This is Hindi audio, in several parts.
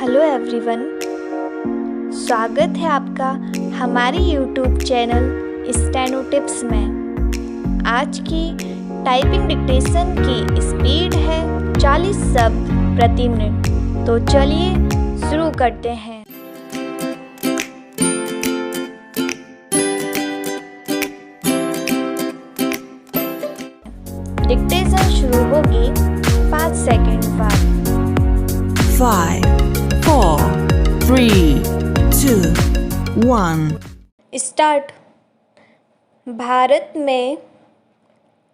हेलो एवरीवन, स्वागत है आपका हमारे यूट्यूब चैनल स्टेनो टिप्स में। आज की टाइपिंग डिक्टेशन की स्पीड है 40 शब्द प्रति मिनट। तो चलिए शुरू करते हैं। डिक्टेशन शुरू होगी 5 सेकंड बाद। 5, 4, 3, 2, 1. स्टार्ट। भारत में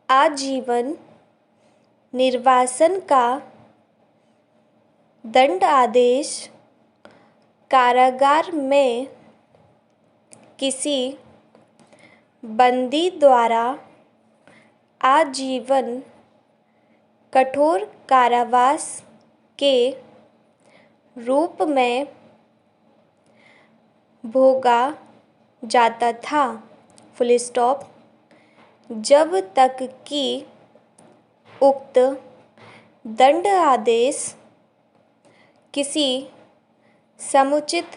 आजीवन निर्वासन का दंड आदेश कारागार में किसी बंदी द्वारा आजीवन कठोर कारावास के रूप में भोगा जाता था। Full stop. जब तक कि उक्त दंड आदेश किसी समुचित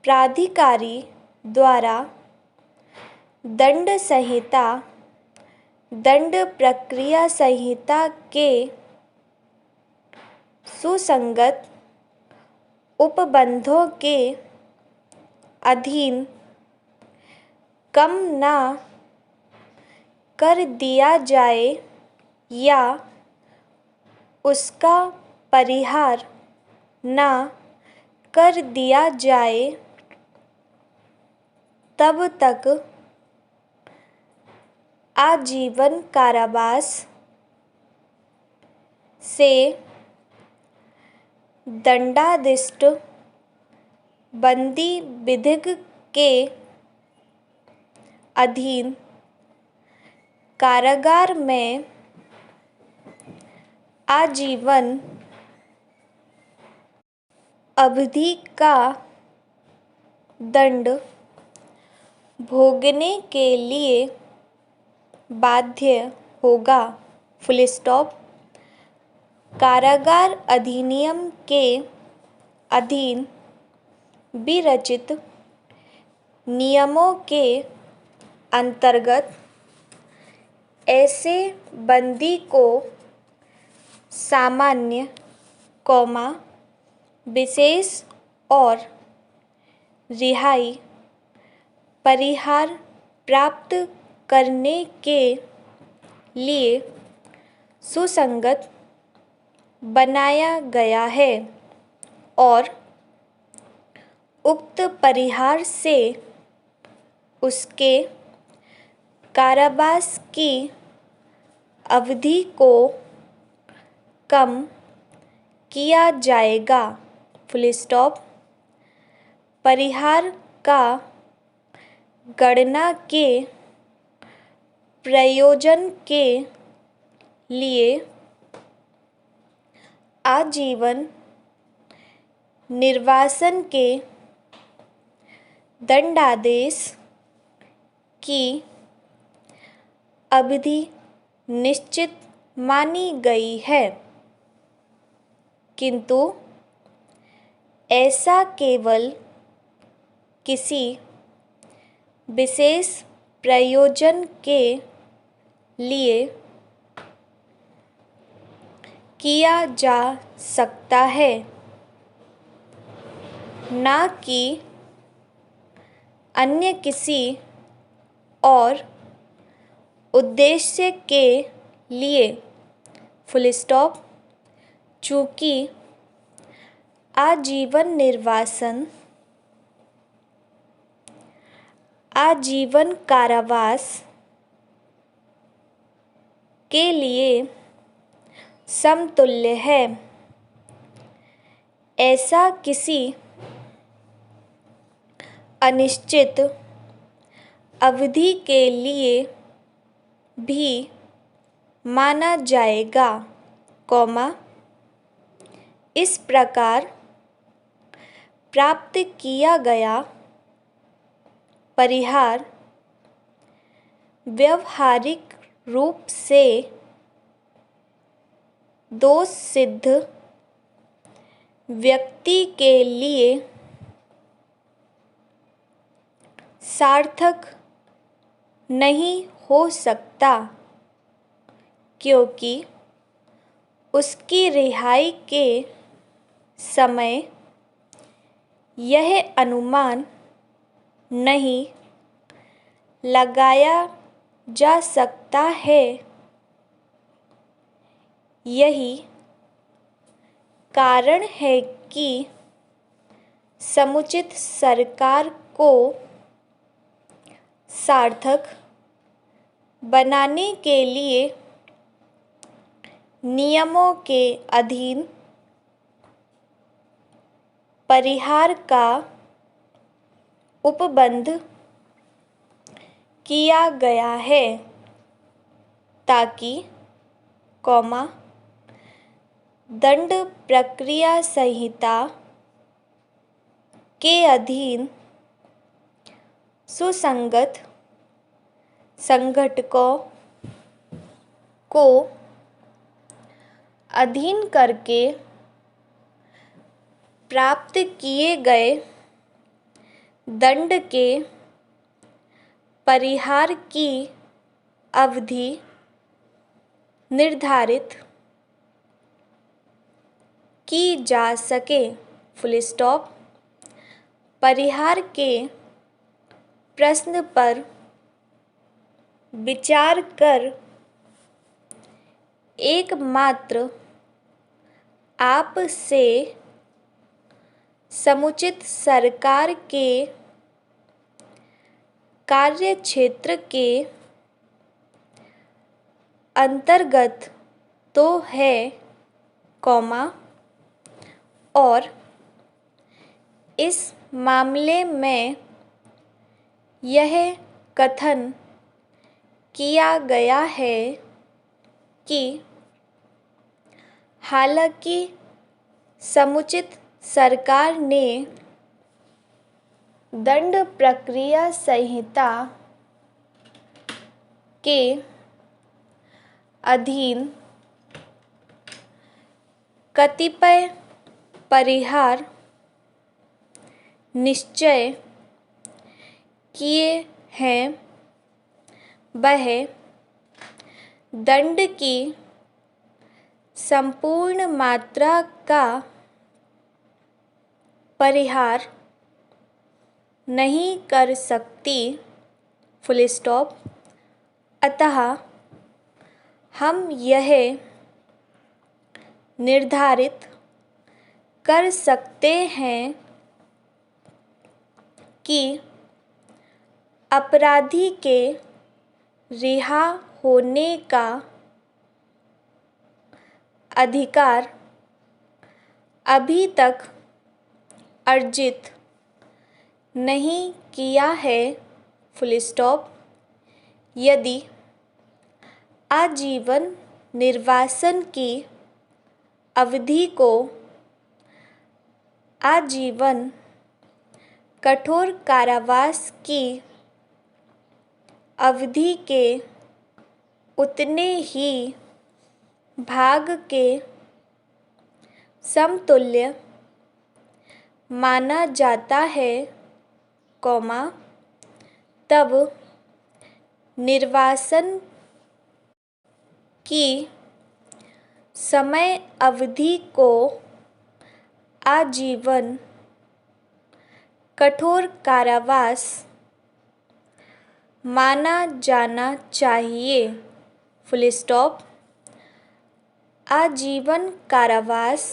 प्राधिकारी द्वारा दंड संहिता दंड प्रक्रिया संहिता के सुसंगत उपबंधों के अधीन कम न कर दिया जाए या उसका परिहार न कर दिया जाए, तब तक आजीवन कारावास से दंडादिष्ट बंदी विधिक के अधीन कारागार में आजीवन अवधि का दंड भोगने के लिए बाध्य होगा। Full stop. कारागार अधिनियम के अधीन विरचित नियमों के अंतर्गत ऐसे बंदी को सामान्य, विशेष और रिहाई परिहार प्राप्त करने के लिए सुसंगत बनाया गया है और उक्त परिहार से उसके कारावास की अवधि को कम किया जाएगा। Full stop. परिहार का गणना के प्रयोजन के लिए आजीवन निर्वासन के दंडादेश की अवधि निश्चित मानी गई है, किंतु ऐसा केवल किसी विशेष प्रयोजन के लिए किया जा सकता है, न कि अन्य किसी और उद्देश्य के लिए। Full stop. चूँकि आजीवन निर्वासन आजीवन कारावास के लिए समतुल्य है, ऐसा किसी अनिश्चित अवधि के लिए भी माना जाएगा, इस प्रकार प्राप्त किया गया परिहार व्यावहारिक रूप से दोष सिद्ध व्यक्ति के लिए सार्थक नहीं हो सकता, क्योंकि उसकी रिहाई के समय यह अनुमान नहीं लगाया जा सकता है। यही कारण है कि समुचित सरकार को सार्थक बनाने के लिए नियमों के अधीन परिहार का उपबंध किया गया है, ताकि दंड प्रक्रिया संहिता के अधीन सुसंगत संघटकों को अधीन करके प्राप्त किए गए दंड के परिहार की अवधि निर्धारित की जा सके। Full stop. परिहार के प्रश्न पर विचार कर एकमात्र आप से समुचित सरकार के कार्यक्षेत्र के अंतर्गत तो है, और इस मामले में यह कथन किया गया है कि हालांकि समुचित सरकार ने दंड प्रक्रिया संहिता के अधीन कतिपय परिहार निश्चय किए हैं, वह दंड की संपूर्ण मात्रा का परिहार नहीं कर सकती। Full stop. अतः हम यह निर्धारित कर सकते हैं कि अपराधी के रिहा होने का अधिकार अभी तक अर्जित नहीं किया है। Full stop. यदि आजीवन निर्वासन की अवधि को आजीवन कठोर कारावास की अवधि के उतने ही भाग के समतुल्य माना जाता है, तब निर्वासन की समय अवधि को आजीवन कठोर कारावास माना जाना चाहिए। Full stop. आजीवन कारावास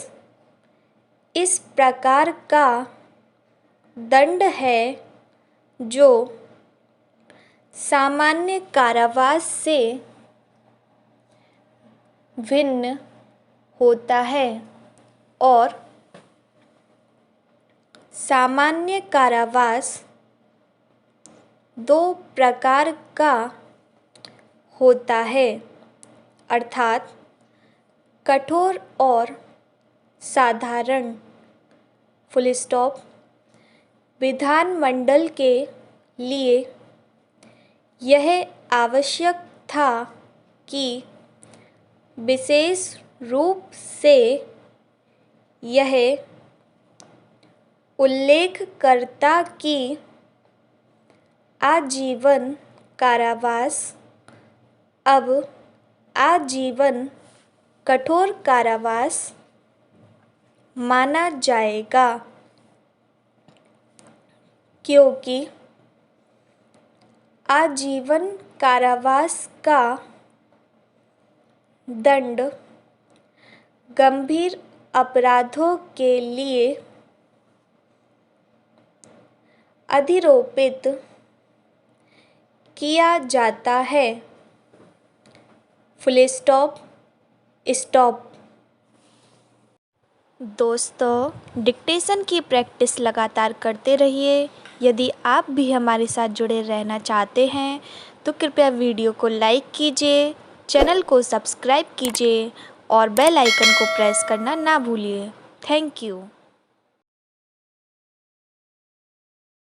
इस प्रकार का दंड है जो सामान्य कारावास से भिन्न होता है, और सामान्य कारावास दो प्रकार का होता है, अर्थात कठोर और साधारण। Full stop. विधानमंडल के लिए यह आवश्यक था कि विशेष रूप से यह उल्लेखकर्ता की आजीवन कारावास अब आजीवन कठोर कारावास माना जाएगा, क्योंकि आजीवन कारावास का दंड गंभीर अपराधों के लिए अधिरोपित किया जाता है। Full stop stop. दोस्तों, डिक्टेशन की प्रैक्टिस लगातार करते रहिए। यदि आप भी हमारे साथ जुड़े रहना चाहते हैं तो कृपया वीडियो को लाइक कीजिए, चैनल को सब्सक्राइब कीजिए और बेल आइकन को प्रेस करना ना भूलिए। Thank you.